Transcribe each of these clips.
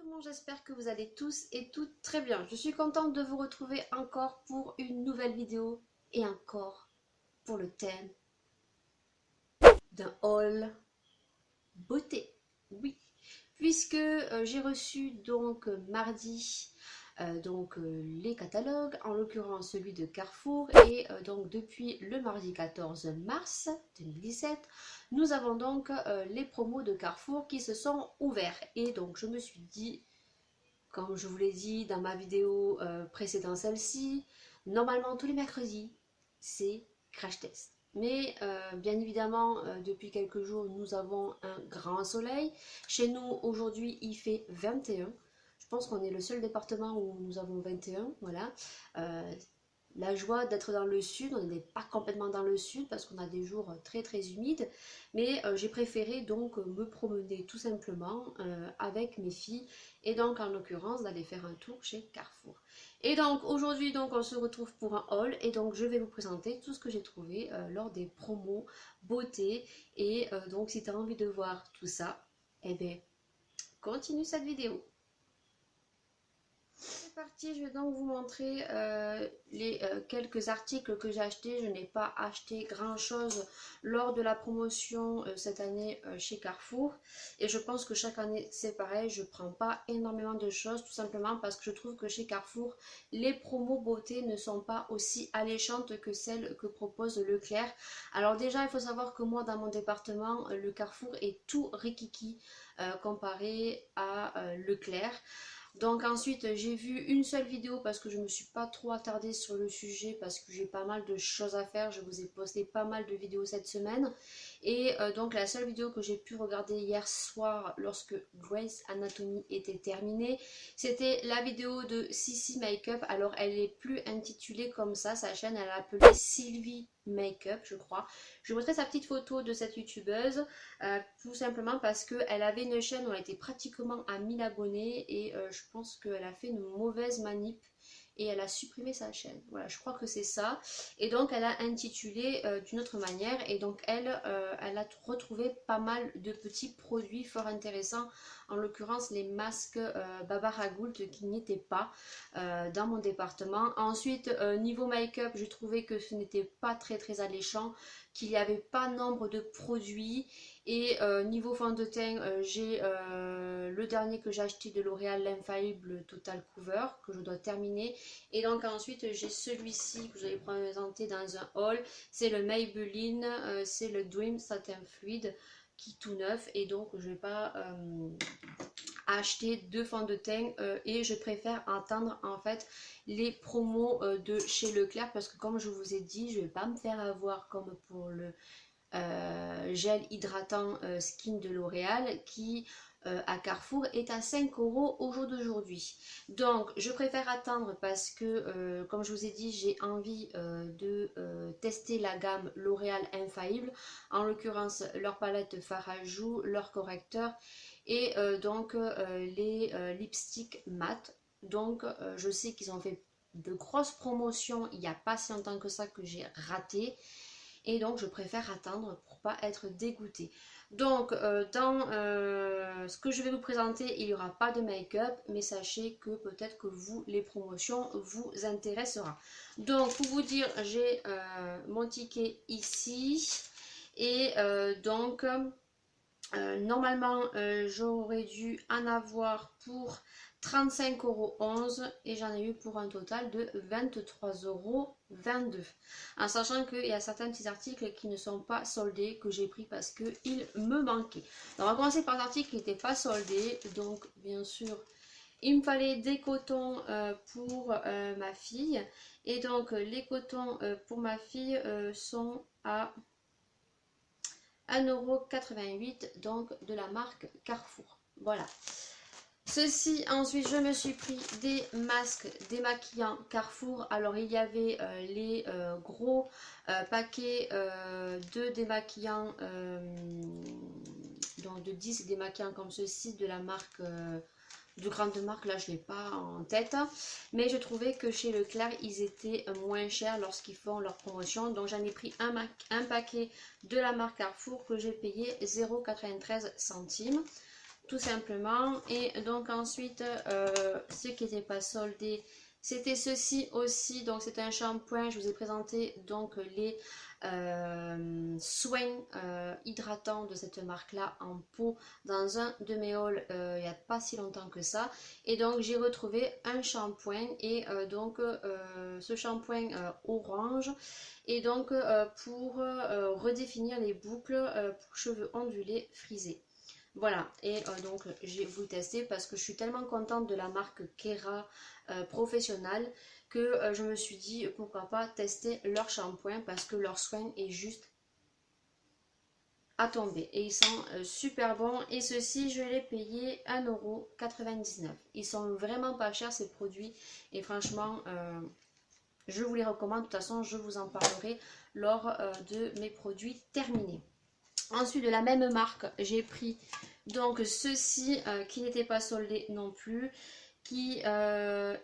monde, j'espère que vous allez tous et toutes très bien. Je suis contente de vous retrouver encore pour une nouvelle vidéo et encore pour le thème d'un haul beauté. Oui, puisque j'ai reçu donc mardi les catalogues, en l'occurrence celui de Carrefour, et donc depuis le mardi 14 mars 2017, nous avons donc les promos de Carrefour qui se sont ouverts. Et donc je me suis dit, comme je vous l'ai dit dans ma vidéo précédente, celle-ci, normalement tous les mercredis, c'est crash test. Mais bien évidemment, depuis quelques jours, nous avons un grand soleil. Chez nous, aujourd'hui, il fait 21. Je pense qu'on est le seul département où nous avons 21. Voilà. La joie d'être dans le sud, on n'est pas complètement dans le sud parce qu'on a des jours très très humides, mais j'ai préféré donc me promener tout simplement avec mes filles et donc en l'occurrence d'aller faire un tour chez Carrefour. Et donc aujourd'hui donc on se retrouve pour un haul et donc je vais vous présenter tout ce que j'ai trouvé lors des promos beauté et donc si tu as envie de voir tout ça, eh bien continue cette vidéo. C'est parti, je vais donc vous montrer les quelques articles que j'ai achetés. Je n'ai pas acheté grand chose lors de la promotion cette année chez Carrefour, et je pense que chaque année c'est pareil, je prends pas énormément de choses tout simplement parce que je trouve que chez Carrefour les promos beauté ne sont pas aussi alléchantes que celles que propose Leclerc. Alors déjà il faut savoir que moi dans mon département le Carrefour est tout rikiki comparé à Leclerc. Donc ensuite j'ai vu une seule vidéo parce que je me suis pas trop attardée sur le sujet parce que j'ai pas mal de choses à faire. Je vous ai posté pas mal de vidéos cette semaine. Et donc la seule vidéo que j'ai pu regarder hier soir lorsque Grey's Anatomy était terminée, c'était la vidéo de Sissi Makeup. Alors elle est plus intitulée comme ça, sa chaîne elle est appelée Sylvie Makeup je crois. Je vous mettrai sa petite photo de cette youtubeuse tout simplement parce qu'elle avait une chaîne où elle était pratiquement à 1000 abonnés et je pense qu'elle a fait une mauvaise manip et elle a supprimé sa chaîne. Voilà, je crois que c'est ça. Et donc elle a intitulé d'une autre manière et donc elle a retrouvé pas mal de petits produits fort intéressants, en l'occurrence les masques Baba Ragoult qui n'y étaient pas dans mon département. Ensuite niveau make-up, j'ai trouvé que ce n'était pas très très alléchant, qu'il n'y avait pas nombre de produits. Et niveau fond de teint, j'ai le dernier que j'ai acheté de L'Oréal, l'Infaillible Total Cover, que je dois terminer. Et donc ensuite j'ai celui-ci que je vais présenter dans un haul, c'est le Maybelline, c'est le Dream Satin Fluide qui est tout neuf. Et donc je ne vais pas acheter deux fonds de teint et je préfère attendre en fait les promos de chez Leclerc parce que comme je vous ai dit, je ne vais pas me faire avoir comme pour le gel hydratant skin de L'Oréal qui à Carrefour est à 5 € au jour d'aujourd'hui. Donc je préfère attendre parce que comme je vous ai dit, j'ai envie de tester la gamme L'Oréal Infaillible, en l'occurrence leur palette fard à joues, leur correcteur et donc les lipsticks mat. Donc je sais qu'ils ont fait de grosses promotions il n'y a pas si longtemps que ça que j'ai raté. Et donc je préfère attendre pour pas être dégoûtée. Donc dans ce que je vais vous présenter, il n'y aura pas de make-up, mais sachez que peut-être que vous, les promotions vous intéressera. Donc pour vous dire, j'ai mon ticket ici. Et donc normalement j'aurais dû en avoir pour 35,11 € et j'en ai eu pour un total de 23,22 €. En sachant qu'il y a certains petits articles qui ne sont pas soldés que j'ai pris parce qu'ils me manquaient. Alors on va commencer par l'article qui n'était pas soldé. Donc bien sûr il me fallait des cotons pour ma fille. Et donc les cotons pour ma fille sont à 1,88 €, donc de la marque Carrefour. Voilà. Ceci, ensuite je me suis pris des masques démaquillants Carrefour. Alors il y avait les gros paquets de démaquillants, donc de 10 démaquillants comme ceci de la marque de grande marque, là je ne l'ai pas en tête, mais je trouvais que chez Leclerc ils étaient moins chers lorsqu'ils font leur promotion. Donc j'en ai pris un paquet de la marque Carrefour que j'ai payé 0,93 €. tout simplement. Et donc ensuite, ce qui n'était pas soldé, c'était ceci aussi. Donc c'est un shampoing, je vous ai présenté donc les soins hydratants de cette marque là en pot dans un de mes hauls il n'y a pas si longtemps que ça. Et donc j'ai retrouvé un shampoing et donc ce shampoing orange et donc pour redéfinir les boucles pour cheveux ondulés frisés. Voilà, et donc j'ai voulu tester parce que je suis tellement contente de la marque Kera Professionnal que je me suis dit pourquoi pas tester leur shampoing parce que leur soin est juste à tomber. Et ils sont super bons. Et ceux-ci, je les payé 1,99 €. Ils sont vraiment pas chers ces produits et franchement, je vous les recommande. De toute façon, je vous en parlerai lors de mes produits terminés. Ensuite, de la même marque, j'ai pris donc ceux-ci qui n'étaient pas soldés non plus, qui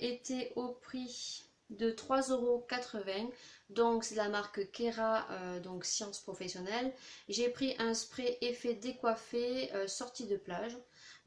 étaient au prix de 3,80 €. Donc c'est la marque Kera, donc Science Professionnelle. J'ai pris un spray effet décoiffé sortie de plage.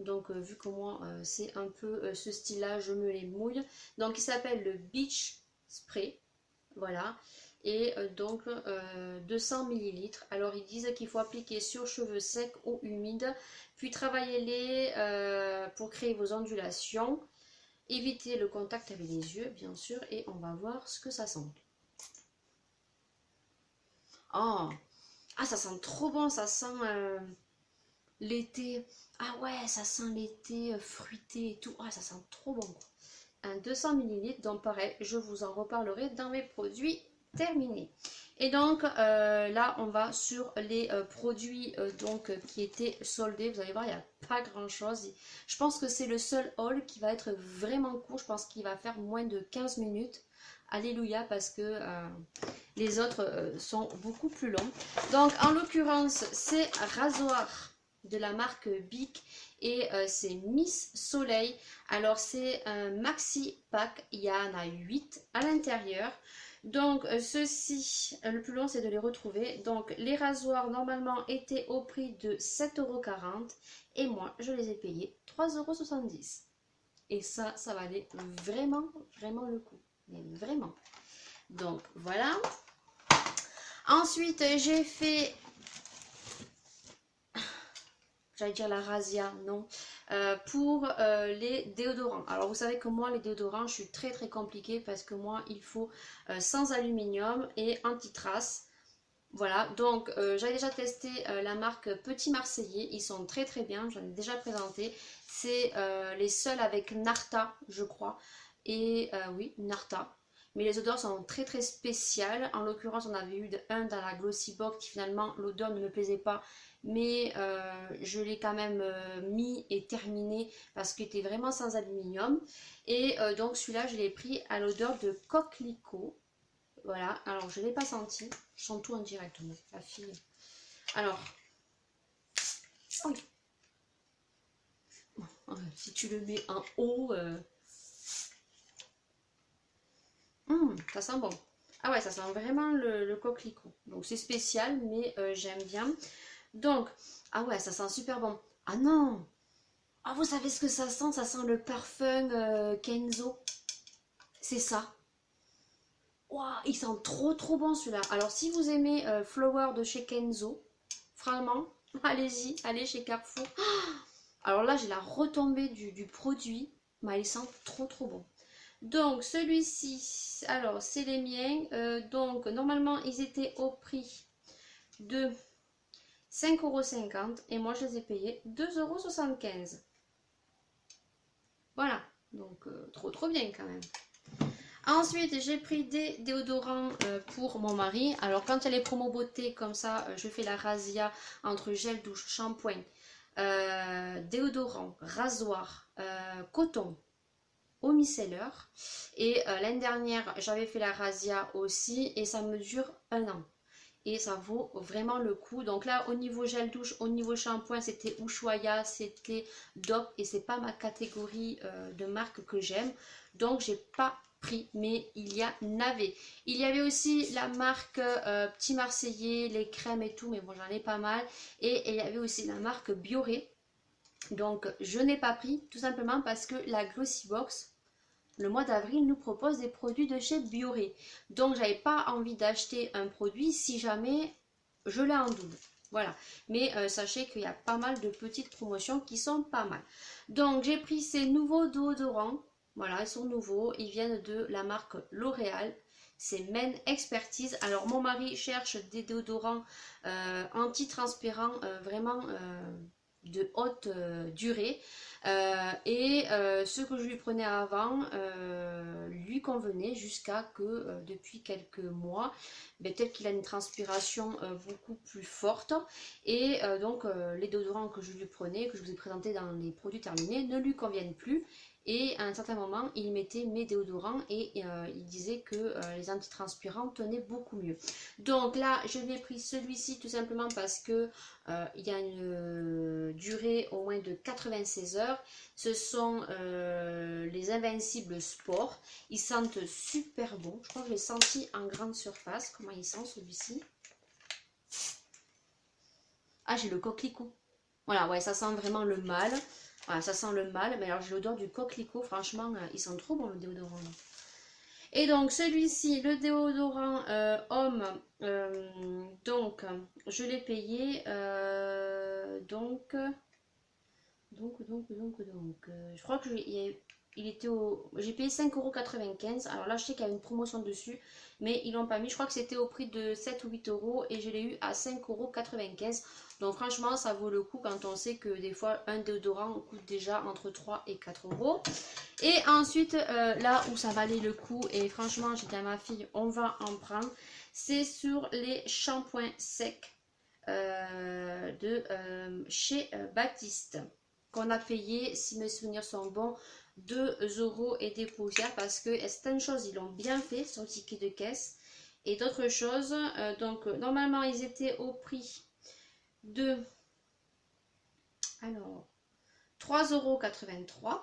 Donc vu que moi c'est un peu ce style là, je me les mouille. Donc il s'appelle le Beach Spray. Voilà. Et donc 200 ml. Alors ils disent qu'il faut appliquer sur cheveux secs ou humides, puis travailler-les pour créer vos ondulations. Évitez le contact avec les yeux, bien sûr, et on va voir ce que ça sent. Oh, ah, ça sent trop bon, ça sent l'été. Ah ouais, ça sent l'été fruité et tout. Ah, ça sent trop bon. Un 200 ml, donc pareil, je vous en reparlerai dans mes produits terminés. Et donc là, on va sur les produits donc qui étaient soldés. Vous allez voir, il n'y a pas grand chose. Je pense que c'est le seul haul qui va être vraiment court. Je pense qu'il va faire moins de 15 minutes. Alléluia, parce que les autres sont beaucoup plus longs. Donc en l'occurrence, c'est rasoir de la marque Bic et c'est Miss Soleil. Alors c'est un maxi pack, il y en a 8 à l'intérieur. Donc ceux-ci, le plus long c'est de les retrouver. Donc les rasoirs normalement étaient au prix de 7,40 € et moi je les ai payés 3,70 €. Et ça valait vraiment, vraiment le coup. Mais vraiment. Donc voilà. Ensuite j'ai fait... J'allais dire la razzia, non, pour les déodorants. Alors vous savez que moi les déodorants je suis très très compliquée parce que moi il faut sans aluminium et anti-trace. Voilà, donc j'avais déjà testé la marque Petit Marseillais, ils sont très très bien, j'en ai déjà présenté. C'est les seuls avec Narta je crois, et oui Narta. Mais les odeurs sont très très spéciales. En l'occurrence, on avait eu un dans la Glossy Box qui finalement l'odeur ne me plaisait pas. Mais je l'ai quand même mis et terminé parce qu'il était vraiment sans aluminium. Et donc celui-là, je l'ai pris à l'odeur de coquelicot. Voilà, alors je ne l'ai pas senti. Je sens tout en direct, la fille. Alors, oui. Si tu le mets en haut... ça sent bon. Ah ouais, ça sent vraiment le coquelicot. Donc c'est spécial, mais j'aime bien. Donc, ah ouais, ça sent super bon. Ah non! Ah, vous savez ce que ça sent? Ça sent le parfum Kenzo. C'est ça. Waouh, il sent trop trop bon celui-là. Alors si vous aimez Flower de chez Kenzo, vraiment, allez-y, allez chez Carrefour. Alors là, j'ai la retombée du produit, mais il sent trop trop bon. Donc celui-ci, alors c'est les miens. Donc normalement ils étaient au prix de 5,50 € et moi je les ai payés 2,75 €. Voilà, donc trop trop bien quand même. Ensuite j'ai pris des déodorants pour mon mari. Alors quand il y a les promos beauté comme ça, je fais la razzia entre gel douche, shampoing, déodorant, rasoir, coton au micellar. Et l'année dernière j'avais fait la razzia aussi et ça me dure 1 an. Et ça vaut vraiment le coup. Donc là au niveau gel douche, au niveau shampoing c'était Ushuaïa, c'était DOP et c'est pas ma catégorie de marque que j'aime. Donc j'ai pas pris, mais il y en avait. Il y avait aussi la marque Petit Marseillais, les crèmes et tout, mais bon j'en ai pas mal. Et il y avait aussi la marque Bioré. Donc je n'ai pas pris tout simplement parce que la Glossybox, le mois d'avril, nous propose des produits de chez Bioré. Donc j'avais pas envie d'acheter un produit si jamais je l'ai en double. Voilà. Mais sachez qu'il y a pas mal de petites promotions qui sont pas mal. Donc j'ai pris ces nouveaux déodorants. Voilà, ils sont nouveaux. Ils viennent de la marque L'Oréal. C'est Men Expertise. Alors mon mari cherche des déodorants anti-transpirants vraiment de haute durée. Ce que je lui prenais avant lui convenait jusqu'à que depuis quelques mois, peut-être qu'il a une transpiration beaucoup plus forte et les déodorants que je lui prenais, que je vous ai présentés dans les produits terminés, ne lui conviennent plus. Et à un certain moment, il mettait mes déodorants et il disait que les antitranspirants tenaient beaucoup mieux. Donc là, je lui ai pris celui-ci tout simplement parce que il y a une durée au moins de 96 heures. Ce sont les Invincibles Sport. Ils sentent super bon. Je crois que je l'ai senti en grande surface. Comment il sent celui-ci? Ah, j'ai le coquelicot. Voilà, ouais, ça sent vraiment le mâle. Voilà, ça sent le mâle. Mais alors, j'ai l'odeur du coquelicot. Franchement, il sent trop bon le déodorant. Et donc, celui-ci, le déodorant homme, je l'ai payé. Je crois que il était au. J'ai payé 5,95 €. Alors là, je sais qu'il y a une promotion dessus, mais ils l'ont pas mis. Je crois que c'était au prix de 7 ou 8 euros et je l'ai eu à 5,95 €. Donc franchement, ça vaut le coup quand on sait que des fois, un déodorant coûte déjà entre 3 et 4 euros. Et ensuite, là où ça valait le coup, et franchement, j'ai dit à ma fille, on va en prendre, c'est sur les shampoings secs de chez Baptiste qu'on a payé, si mes souvenirs sont bons, 2 euros et des poussières parce que certaines choses ils l'ont bien fait sur le ticket de caisse et d'autres choses, normalement ils étaient au prix de alors 3,83 €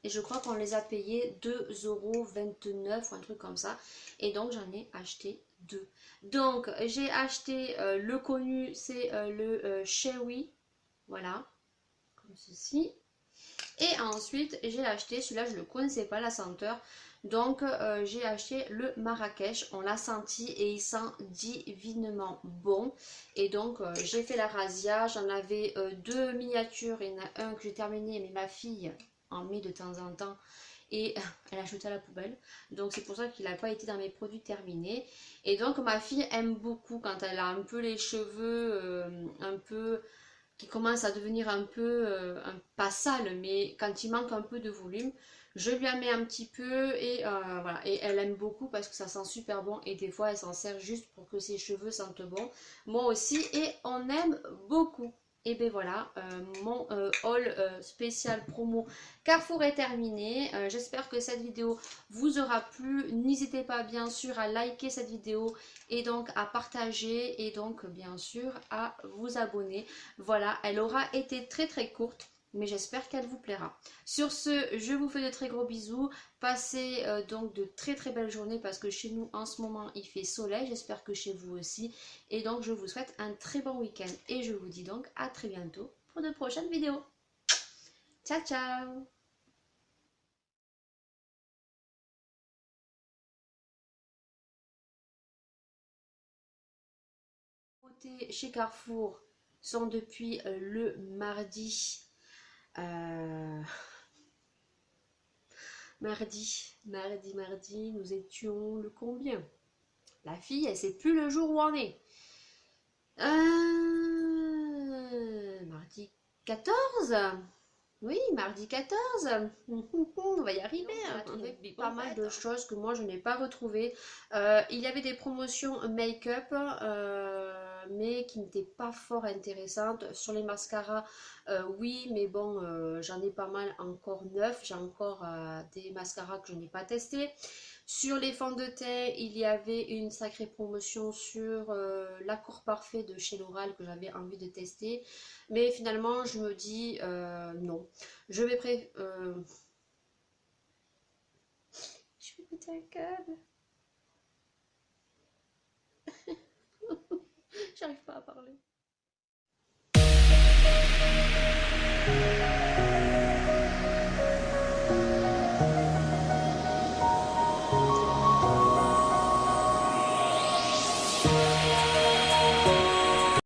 et je crois qu'on les a payés 2,29 € ou un truc comme ça et donc j'en ai acheté deux. Donc j'ai acheté le connu, c'est le Chewy, voilà, comme ceci. Et ensuite, j'ai acheté, celui-là je ne le connaissais pas la senteur, donc j'ai acheté le Marrakech, on l'a senti et il sent divinement bon. Et donc j'ai fait la razzia, j'en avais deux miniatures, il y en a un que j'ai terminé, mais ma fille en met de temps en temps et elle a jeté à la poubelle. Donc c'est pour ça qu'il n'a pas été dans mes produits terminés. Et donc ma fille aime beaucoup quand elle a un peu les cheveux un peu qui commence à devenir un peu, pas sale, mais quand il manque un peu de volume, je lui en mets un petit peu et voilà. Et elle aime beaucoup parce que ça sent super bon et des fois elle s'en sert juste pour que ses cheveux sentent bon. Moi aussi et on aime beaucoup. Et ben voilà, mon haul spécial promo Carrefour est terminé. J'espère que cette vidéo vous aura plu. N'hésitez pas bien sûr à liker cette vidéo et donc à partager et donc bien sûr à vous abonner. Voilà, elle aura été très très courte, mais j'espère qu'elle vous plaira. Sur ce, je vous fais de très gros bisous. Passez donc de très très belles journées parce que chez nous en ce moment il fait soleil. J'espère que chez vous aussi. Et donc je vous souhaite un très bon week-end. Et je vous dis donc à très bientôt pour de prochaines vidéos. Ciao ciao! Chez Carrefour sont depuis le mardi. euh, mardi, nous étions le combien? La fille, elle sait plus le jour où on est. Mardi 14. Oui, mardi 14. On va y arriver. On avait pas mal de choses que moi je n'ai pas retrouvées. Il y avait des promotions make-up, mais qui n'étaient pas fort intéressantes. Sur les mascaras, oui, mais bon, j'en ai pas mal encore neuf. J'ai encore des mascaras que je n'ai pas testés. Sur les fonds de teint, il y avait une sacrée promotion sur l'accord parfait de chez L'Oréal que j'avais envie de tester. Mais finalement, je me dis non. Je vais je vais péter un câble. J'arrive pas à parler.